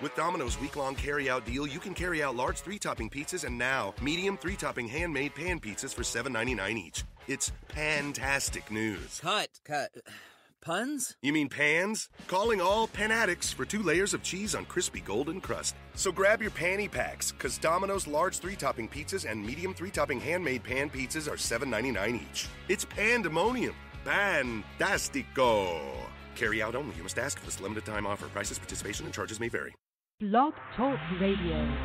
With Domino's week-long carry-out deal, you can carry out large 3-topping pizzas and now medium 3-topping handmade pan pizzas for $7.99 each. It's pan-tastic news. Cut. Puns? You mean pans? Calling all pan addicts for 2 layers of cheese on crispy golden crust. So grab your panty packs, because Domino's large 3-topping pizzas and medium 3-topping handmade pan pizzas are $7.99 each. It's pandemonium. Fantastico. Carry out only. You must ask for this limited time offer. Prices, participation, and charges may vary. Blog Talk Radio.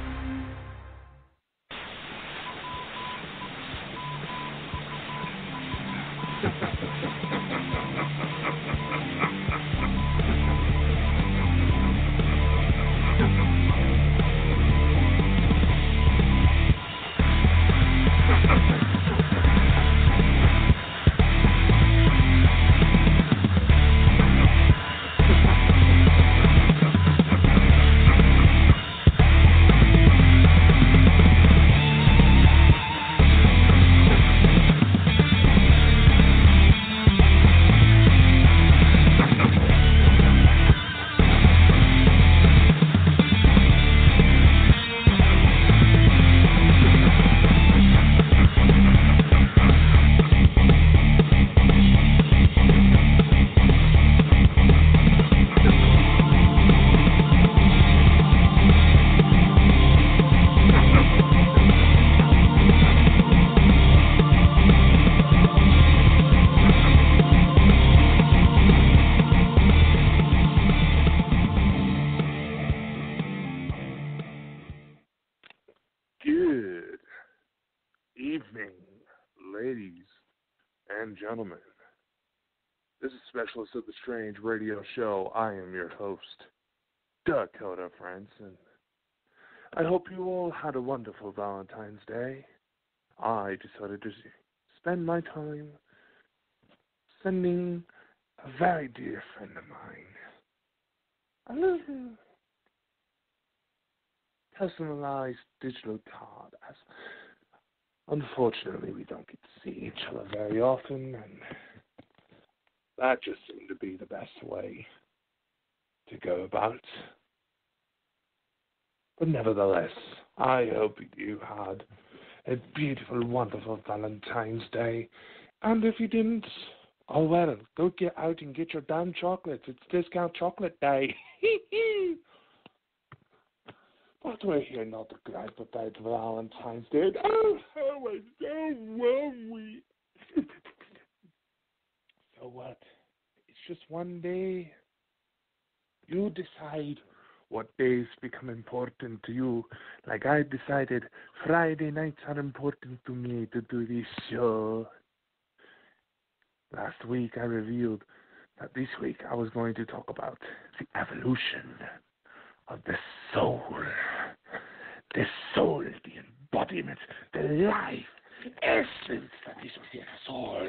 Gentlemen, this is Specialist of the Strange radio show. I am your host, Dakota Frandsen. I hope you all had a wonderful Valentine's Day. I decided to spend my time sending a very dear friend of mine a little personalized digital card, as unfortunately we don't get to see each other very often, and that just seemed to be the best way to go about. But nevertheless, I hope you had a beautiful, wonderful Valentine's Day. And if you didn't, oh well, go get out and get your damn chocolates. It's discount chocolate day. But we're here not to gripe about Valentine's Day. Oh, how I so worry. So what? It's just one day. You decide what days become important to you. Like I decided Friday nights are important to me to do this show. Last week I revealed that this week I was going to talk about the evolution of the soul. The soul, the embodiment, the life, essence that is within us all.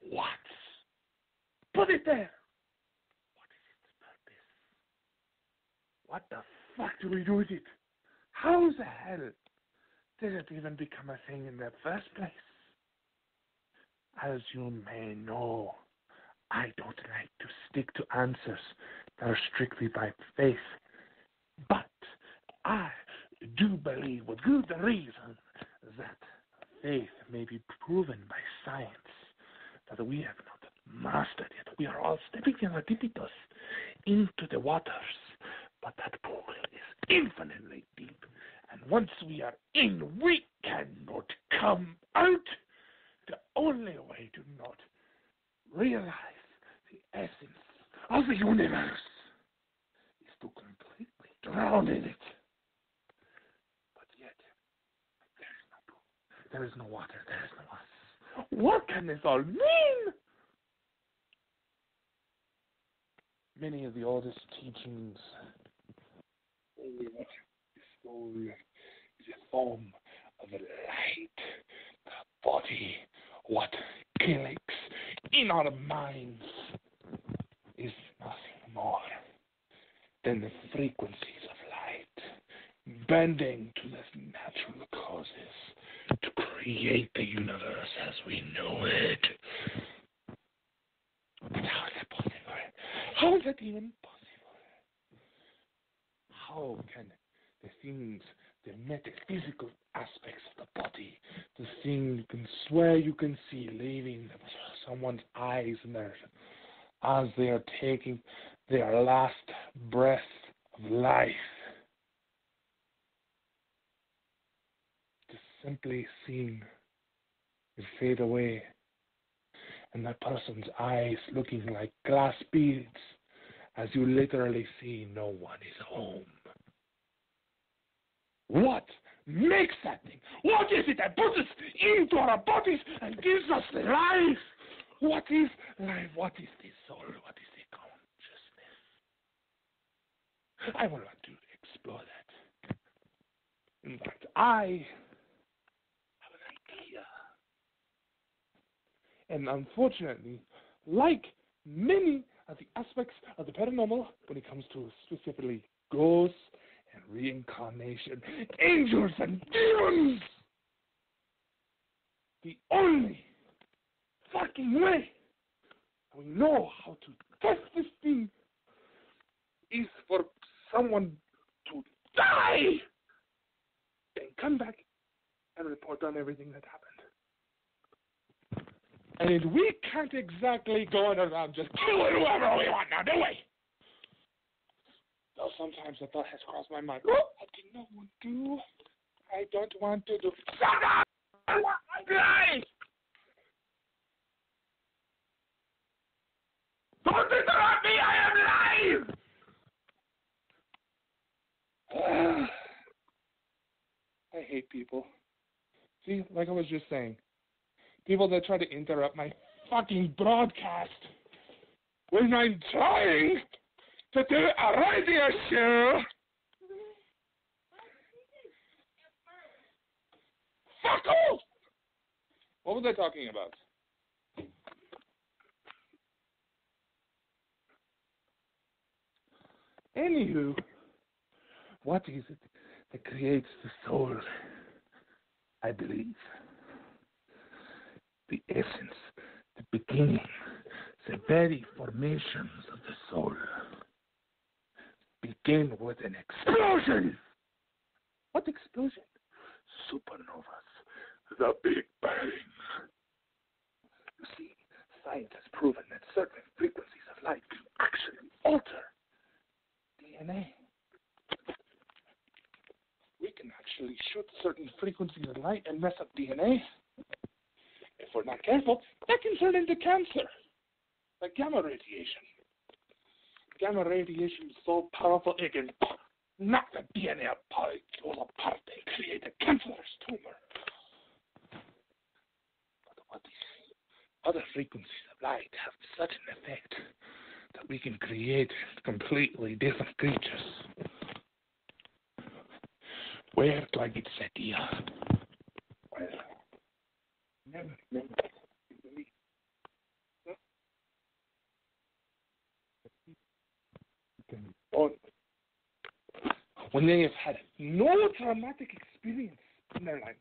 What? Put it there. What is its purpose? What the fuck do we do with it? How the hell did it even become a thing in the first place? As you may know, I don't like to stick to answers that are strictly by faith. But I do believe with good reason that faith may be proven by science that we have not mastered yet. We are all stepping in our tipitos into the waters, but that pool is infinitely deep. And once we are in, we cannot come out. The only way to not realize the essence of the universe is to completely drown in it. But yet, there is no water, there is no us. What can this all mean? Many of the oldest teachings say that the soul is a form of a light, the body, what clicks in our minds is nothing more than the frequencies of light bending to the natural causes to create the universe as we know it. But how is that possible? How is that even possible? how can the things, the metaphysical aspects of the body, the thing you can swear you can see leaving someone's eyes and as they are taking their last breath of life, just simply seen it fade away, and that person's eyes looking like glass beads as you literally see no one is home. What makes that thing? What is it that puts us into our bodies and gives us life? What is life? What is the soul? What is the consciousness? I want to explore that. In fact, I have an idea. And unfortunately, like many of the aspects of the paranormal, when it comes to specifically ghosts and reincarnation, angels and demons, the only fucking way we know how to test this thing is for someone to die and come back and report on everything that happened. And we can't exactly go around just killing whoever we want now, do we? Though sometimes a thought has crossed my mind. Oh, I did not want to. I don't want to do. Shut up! I want my life! Don't interrupt me! I am live! I hate people. See, like I was just saying, people that try to interrupt my fucking broadcast when I'm trying to do a radio show. Fuck off! What was I talking about? Anywho, what is it that creates the soul? I believe the essence, the beginning, the very formations of the soul begin with an explosion. What explosion? Supernovas. The Big Bang. You see, science has proven that certain frequencies of light can actually alter DNA. We can actually shoot certain frequencies of light and mess up DNA. If we're not careful, that can turn into cancer, like gamma radiation. Gamma radiation is so powerful it can knock the DNA apart and create a cancerous tumor. But what these other frequencies of light have such an effect that we can create completely different creatures. Where do I get this idea? Well, never remember. When they have had no traumatic experience in their life.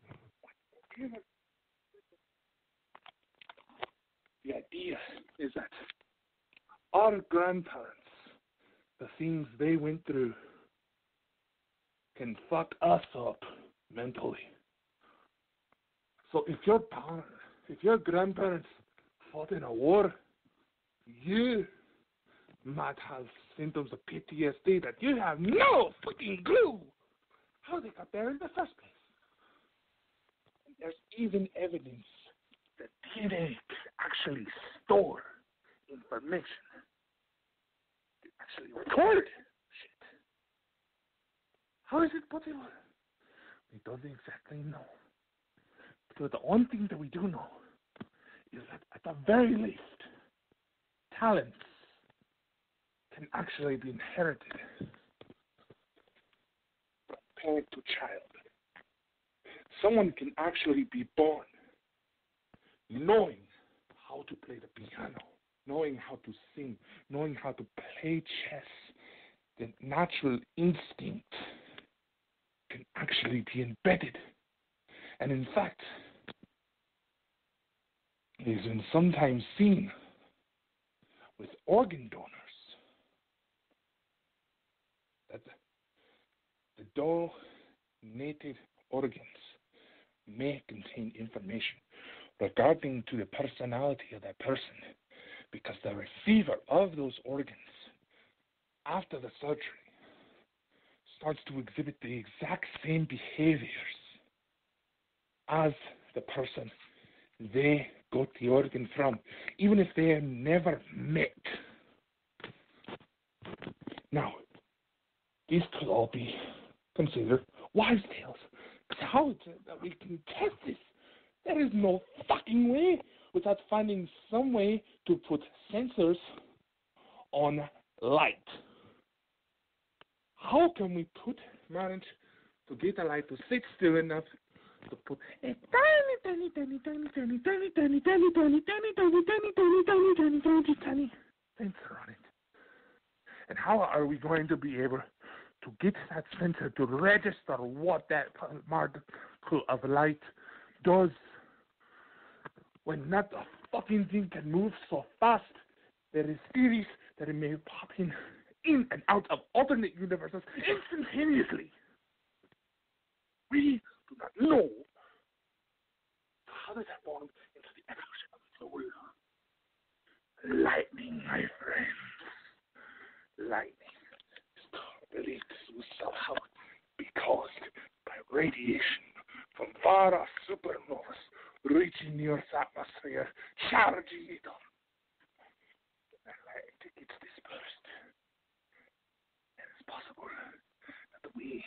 The idea is that our grandparents, the things they went through, can fuck us up mentally. So if your grandparents fought in a war, you might have symptoms of PTSD that you have no fucking clue how they got there in the first place. There's even evidence that DNA can actually store information. It actually record shit. How is it possible? We don't exactly know. But the only thing that we do know is that at the very least, talents can actually be inherited from parent to child. Someone can actually be born knowing how to play the piano, knowing how to sing, knowing how to play chess. The natural instinct can actually be embedded. And in fact, it is been sometimes seen with organ donors that donated organs may contain information regarding to the personality of that person, because the receiver of those organs after the surgery starts to exhibit the exact same behaviors as the person they got the organ from, even if they have never met. Now, these could all be considered wives' tales. How is it that we can test this? There is no fucking way without finding some way to put sensors on light. How can we manage to get the light to sit still enough to put a tiny sensor on it? And how are we going to be able to get that sensor to register what that particle of light does when not a fucking thing can move so fast? There is theories that it may pop in and out of alternate universes instantaneously. We do not know how does that form into the evolution of the soul. Lightning, my friends. Lightning is believed to somehow be caused by radiation from far-off supernovas reaching the Earth's atmosphere, charging it up. And light gets dispersed. And it's possible that we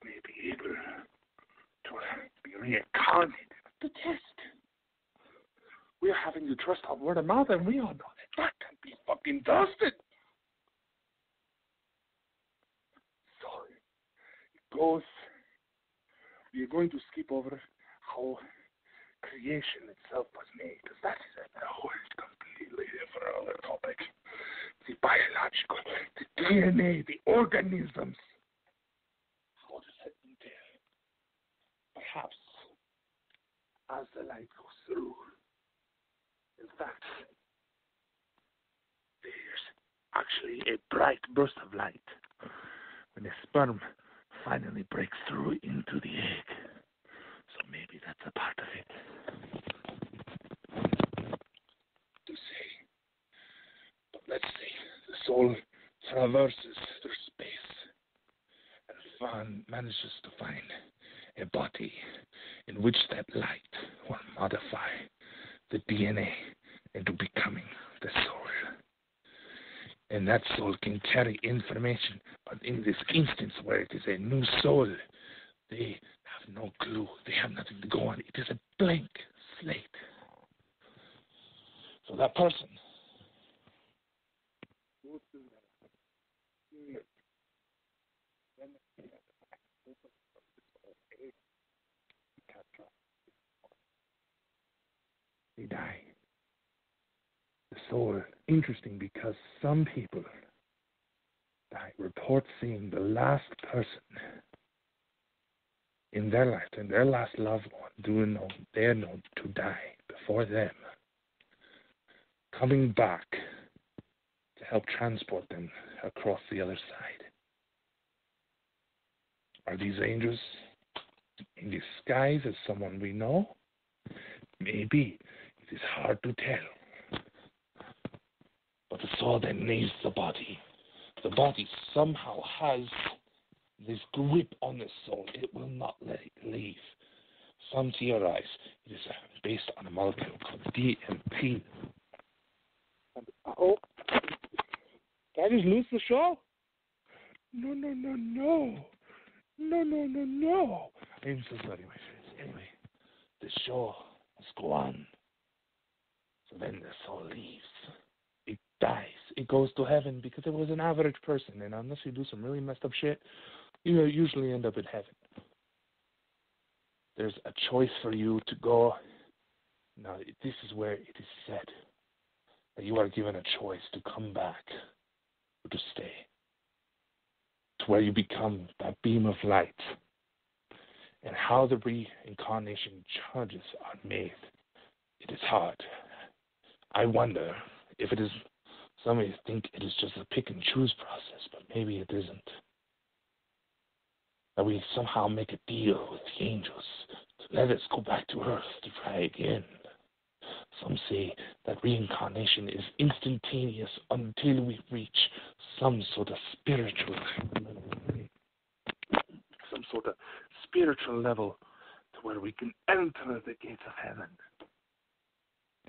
may be able to be reincarnated to test. We're having to trust our word of mouth, and we all know that can be fucking trusted. So it goes. We are going to skip over how creation itself was made, because that is a whole completely different other topic. The biological, the DNA, the organisms. How does that entail? Perhaps as the light goes through. In fact, there's actually a bright burst of light when the sperm finally breaks through into the egg. So maybe that's a part of it. To say. But let's say the soul traverses through space and manages to find a body in which that light will modify the DNA into becoming the soul. And that soul can carry information, but in this instance where it is a new soul, they have no clue. They have nothing to go on. It is a blank slate. So that person goes through that. They die. The soul, interesting because some people report seeing the last person in their life, and their last loved one, they're known to die before them, coming back to help transport them across the other side. Are these angels in disguise as someone we know? Maybe. It is hard to tell. But the soul then leaves the body. The body somehow has this grip on the soul. It will not let it leave. Some theorize it is based on a molecule called DMP. Oh, did I just lose the show? No. I'm so sorry, my friends. Anyway, the show must go on. So then the soul leaves. It dies. It goes to heaven because it was an average person, and unless you do some really messed up shit, you usually end up in heaven. There's a choice for you to go. Now, this is where it is said that you are given a choice to come back or to stay. It's where you become that beam of light. And how the reincarnation charges are made, it is hard. I wonder if it is, some may think it is just a pick and choose process, but maybe it isn't. that we somehow make a deal with the angels to let us go back to Earth to try again. Some say that reincarnation is instantaneous until we reach some sort of spiritual level to where we can enter the gates of heaven.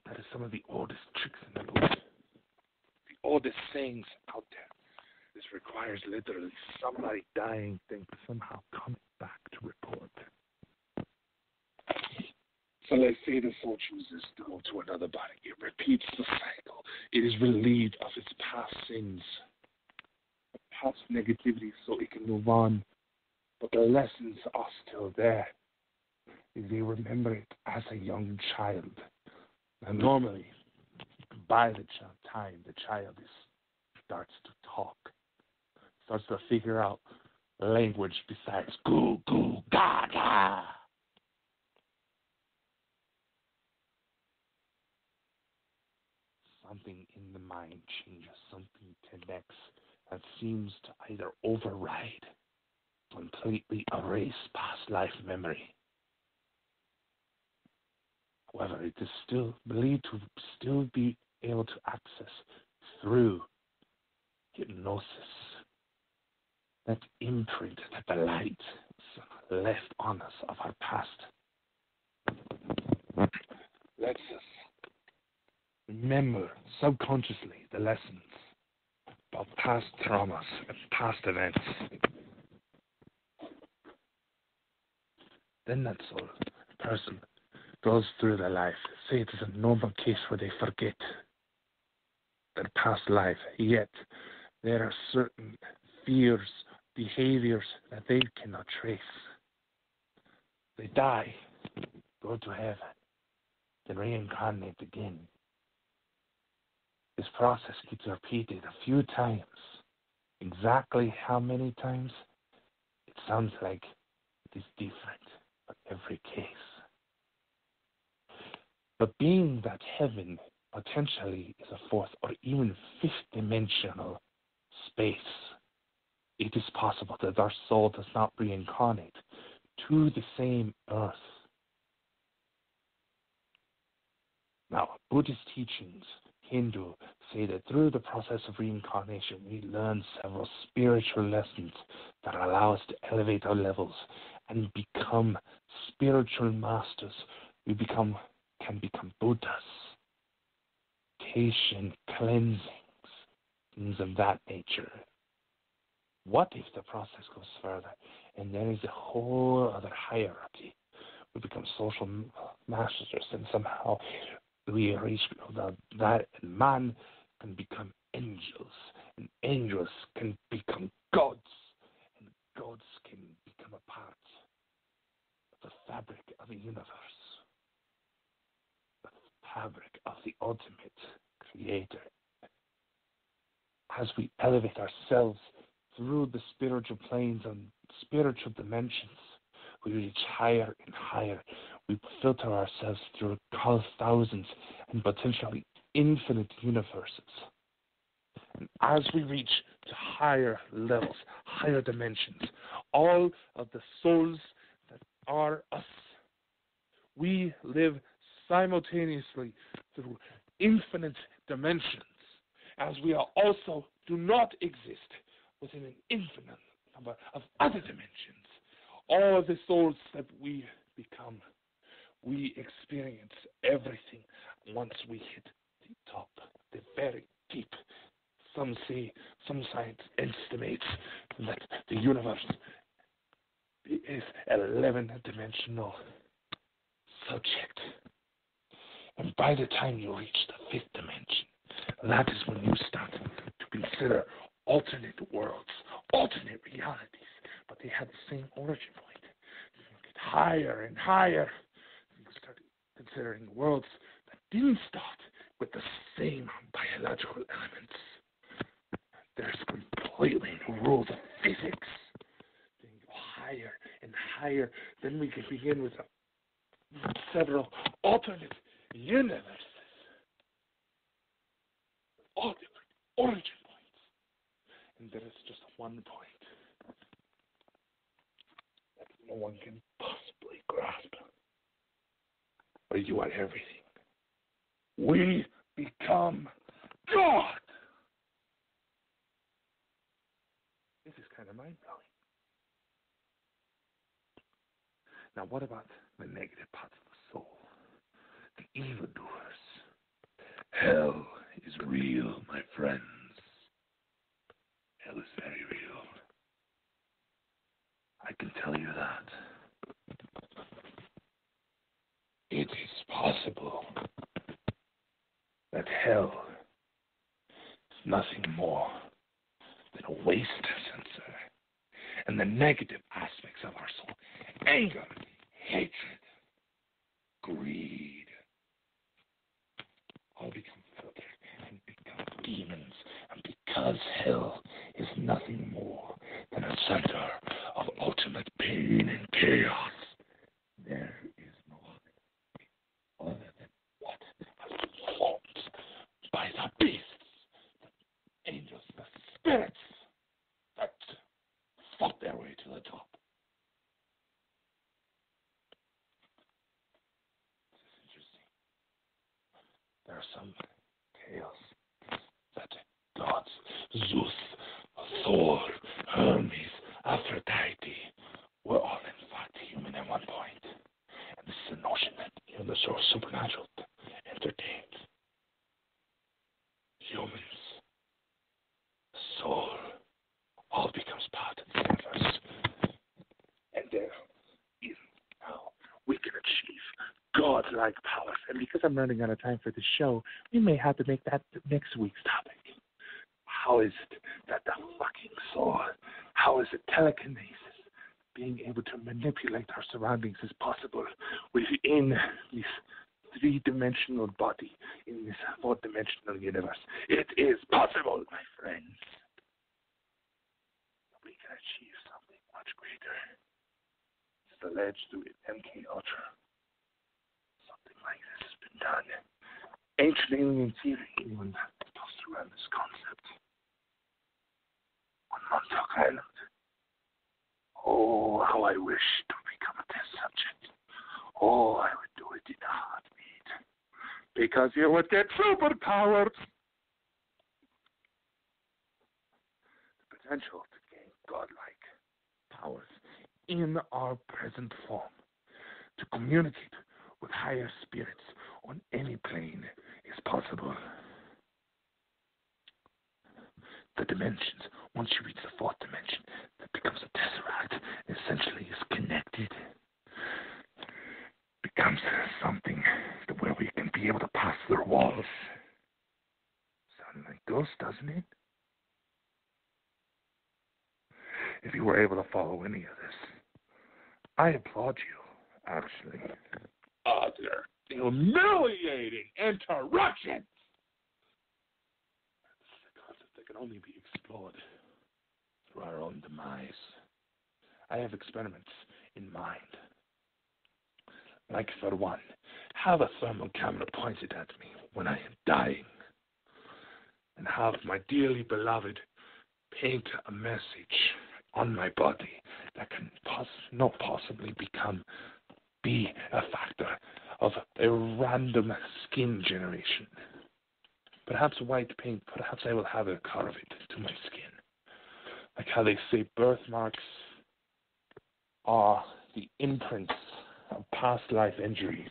That is some of the oldest tricks in the book. The oldest sayings out there. This requires literally somebody dying thing to somehow come back to report. So let's say the soul chooses to go to another body. It repeats the cycle. It is relieved of its past sins, past negativity, so it can move on. But the lessons are still there. They remember it as a young child. And normally, by the time the child starts to talk, starts to figure out language besides goo, goo, ga, ga. Something in the mind changes, something connects that seems to either override, completely erase past life memory. However, it is still believed to still be able to access through hypnosis. That imprint that the light left on us of our past lets us remember subconsciously the lessons about past traumas and past events. Then that soul person goes through their life. Say it is a normal case where they forget their past life, yet there are certain fears, behaviors that they cannot trace. They die, go to heaven, then reincarnate again. This process gets repeated a few times. Exactly how many times? It sounds like it is different for every case. But being that heaven potentially is a fourth or even fifth dimensional space, it is possible that our soul does not reincarnate to the same earth. Now, Buddhist teachings, Hindu, say that through the process of reincarnation, we learn several spiritual lessons that allow us to elevate our levels and become spiritual masters. We can become Buddhas, meditation, cleansings, things of that nature. What if the process goes further and there is a whole other hierarchy? We become social masters, and somehow we reach that man can become angels, and angels can become gods, and gods can become a part of the fabric of the universe, the fabric of the ultimate creator. As we elevate ourselves through the spiritual planes and spiritual dimensions, we reach higher and higher. We filter ourselves through thousands and potentially infinite universes. And as we reach to higher levels, higher dimensions, all of the souls that are us, we live simultaneously through infinite dimensions, as we are also do not exist within an infinite number of other dimensions. All of the souls that we become, we experience everything once we hit the top, the very deep. Some say, some science estimates that the universe is an 11-dimensional subject. And by the time you reach the fifth dimension, that is when you start to consider alternate worlds, alternate realities, but they have the same origin point. You get higher and higher. You start considering worlds that didn't start with the same biological elements. There's completely new rules of physics. Then you go higher and higher. Then we can begin with several alternate universes, all different origin points. And there is just one point. no one can possibly grasp. But you are everything. We become God! This is kind of mind-blowing. Now, what about the negative parts of the soul? The evildoers. Hell is real, my friends. Hell is very real. I can tell you that. It is possible that hell is nothing more than a waste sensor, and the negative aspects of our soul, anger, hatred, greed, all become filtered and become demons. And because hell is nothing more than a center of ultimate pain and chaos, there is no other than what has been formed by the beasts, the angels, the spirits that fought their way to the top. This is interesting. There are some tales that gods, Zeus, Thor, Hermes, Aphrodite, were all in fact human at one point. And this is a notion that even the source supernatural entertains. Humans, soul, all becomes part of the universe. And there is how we can achieve godlike powers. And because I'm running out of time for the show, we may have to make that next week's topic. How is it that the fucking soul, how is it telekinesis, being able to manipulate our surroundings is possible within this three-dimensional body, in this four-dimensional universe? It is possible, my friends. We can achieve something much greater. It's alleged through MK Ultra. Something like this has been done. Ancient alien theory, anyone tossed around this concept. On Montauk Island. Oh, how I wish to become a test subject. Oh, I would do it in a heartbeat. Because you would get superpowers. The potential to gain godlike powers in our present form. To communicate with higher spirits on any plane is possible. The dimensions, once you reach the fourth dimension, that becomes a tesseract, essentially is connected. Becomes something where we can be able to pass through walls. Sounding like ghosts, doesn't it? If you were able to follow any of this, I applaud you, actually. Utter humiliating interruptions! That can only be explored through our own demise. I have experiments in mind. Like, for one, have a thermal camera pointed at me when I am dying, and have my dearly beloved paint a message on my body that can not possibly be a factor of a random skin generation. Perhaps white paint, perhaps I will have it carve it to my skin. Like how they say birthmarks are the imprints of past life injuries.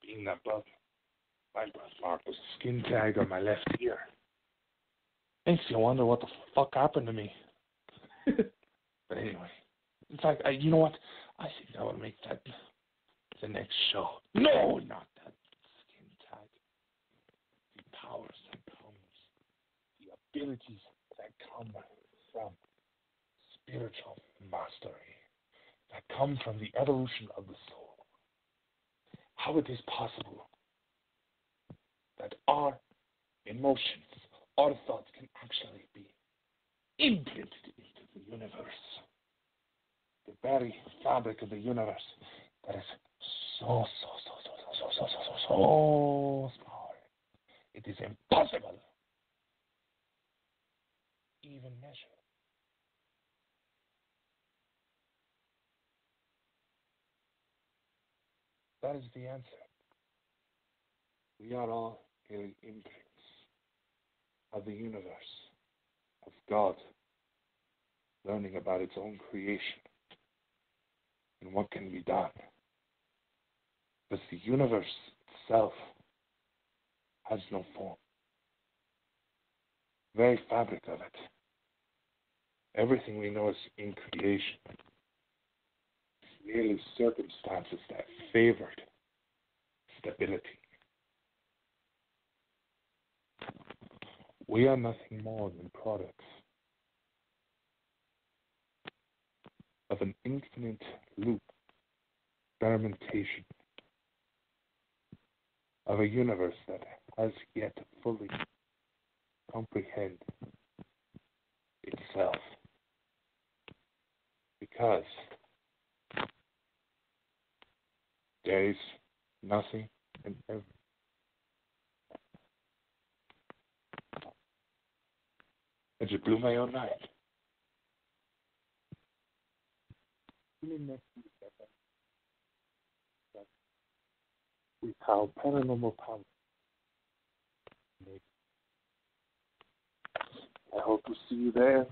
Being that my birthmark was a skin tag on my left ear. Makes you wonder what the fuck happened to me. But anyway, in fact, you know what? I think I will make that the next show. No, not that skin tag. The powers that come, the abilities that come from spiritual mastery, that come from the evolution of the soul. How it is possible that our emotions, our thoughts can actually be implanted into the universe. The very fabric of the universe that is so small. It is impossible even measure. That is the answer. We are all merely imprints of the universe, of God, learning about its own creation and what can be done. Because the universe itself has no form. The very fabric of it, everything we know is in creation, merely circumstances that favored stability. We are nothing more than products of an infinite loop experimentation of a universe that has yet to fully comprehend itself. Because there is nothing and everything. I just blew my own night. We have paranormal power. I hope to see you there.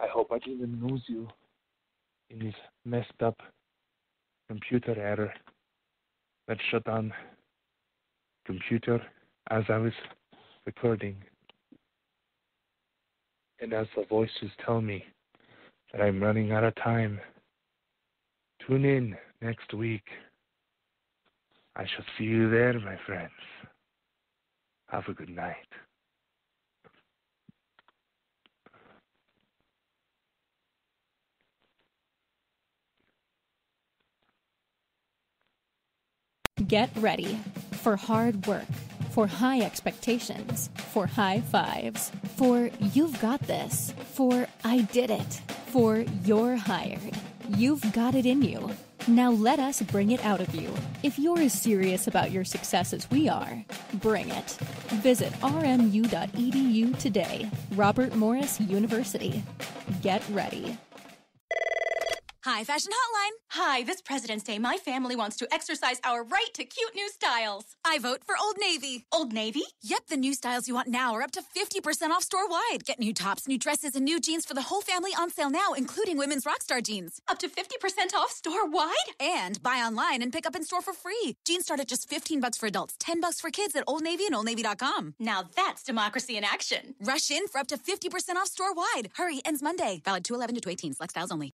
I hope I didn't lose you in this messed up computer error that shut down computer as I was recording. And as the voices tell me that I'm running out of time, tune in next week. I shall see you there, my friends. Have a good night. Get ready for hard work, for high expectations, for high fives, for you've got this, for I did it, for you're hired. You've got it in you. Now let us bring it out of you. If you're as serious about your success as we are, bring it. Visit rmu.edu today. Robert Morris University. Get ready. Hi, Fashion Hotline. Hi, this President's Day, my family wants to exercise our right to cute new styles. I vote for Old Navy. Old Navy? Yep, the new styles you want now are up to 50% off store-wide. Get new tops, new dresses, and new jeans for the whole family on sale now, including women's Rockstar jeans. Up to 50% off store-wide? And buy online and pick up in store for free. Jeans start at just $15 for adults, $10 for kids at Old Navy and OldNavy.com. Now that's democracy in action. Rush in for up to 50% off store-wide. Hurry, ends Monday. Valid 2/11 to 2/18. Select styles only.